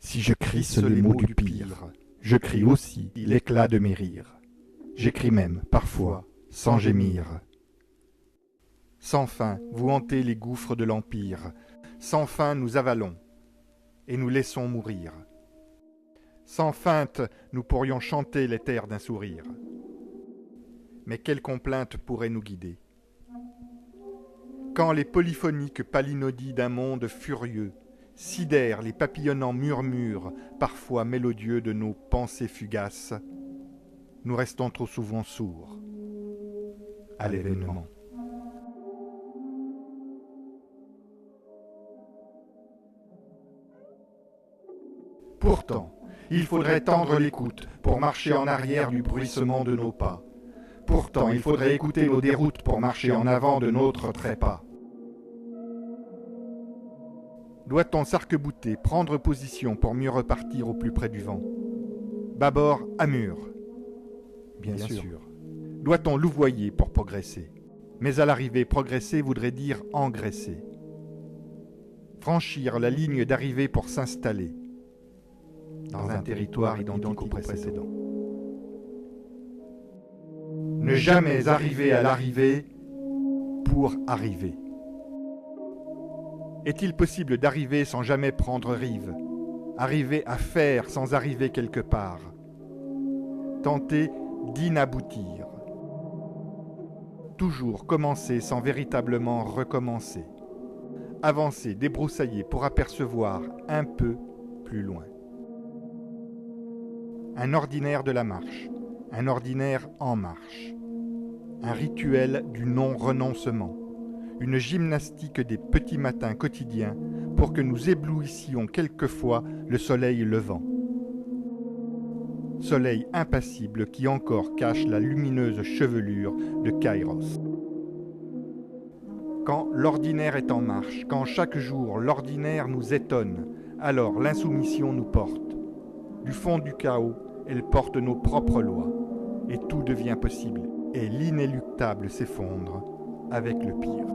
Si je crisse les mots du pire, je crie aussi l'éclat de mes rires. J'écris même, parfois, sans gémir. Sans fin, vous hantez les gouffres de l'Empire. Sans fin, nous avalons et nous laissons mourir. Sans feinte, nous pourrions chanter les terres d'un sourire. Mais quelle complainte pourrait nous guider? Quand les polyphoniques palinodies d'un monde furieux sidèrent les papillonnants murmures, parfois mélodieux de nos pensées fugaces, nous restons trop souvent sourds à l'événement. Pourtant, il faudrait tendre l'écoute pour marcher en arrière du bruissement de nos pas. Pourtant, il faudrait écouter nos déroutes pour marcher en avant de notre trépas. Doit-on s'arc-bouter, prendre position pour mieux repartir au plus près du vent? Bâbord, amur. Bien sûr. Doit-on louvoyer pour progresser? Mais à l'arrivée, progresser voudrait dire engraisser. Franchir la ligne d'arrivée pour s'installer dans un territoire identique au précédent. Ne jamais arriver à l'arrivée pour arriver. Est-il possible d'arriver sans jamais prendre rive? Arriver à faire sans arriver quelque part? Tenter d'inaboutir. Toujours commencer sans véritablement recommencer. Avancer, débroussailler pour apercevoir un peu plus loin. Un ordinaire de la marche, un ordinaire en marche. Un rituel du non-renoncement. Une gymnastique des petits matins quotidiens pour que nous éblouissions quelquefois le soleil levant. Soleil impassible qui encore cache la lumineuse chevelure de Kairos. Quand l'ordinaire est en marche, quand chaque jour l'ordinaire nous étonne, alors l'insoumission nous porte. Du fond du chaos, elle porte nos propres lois, et tout devient possible, et l'inéluctable s'effondre avec le pire.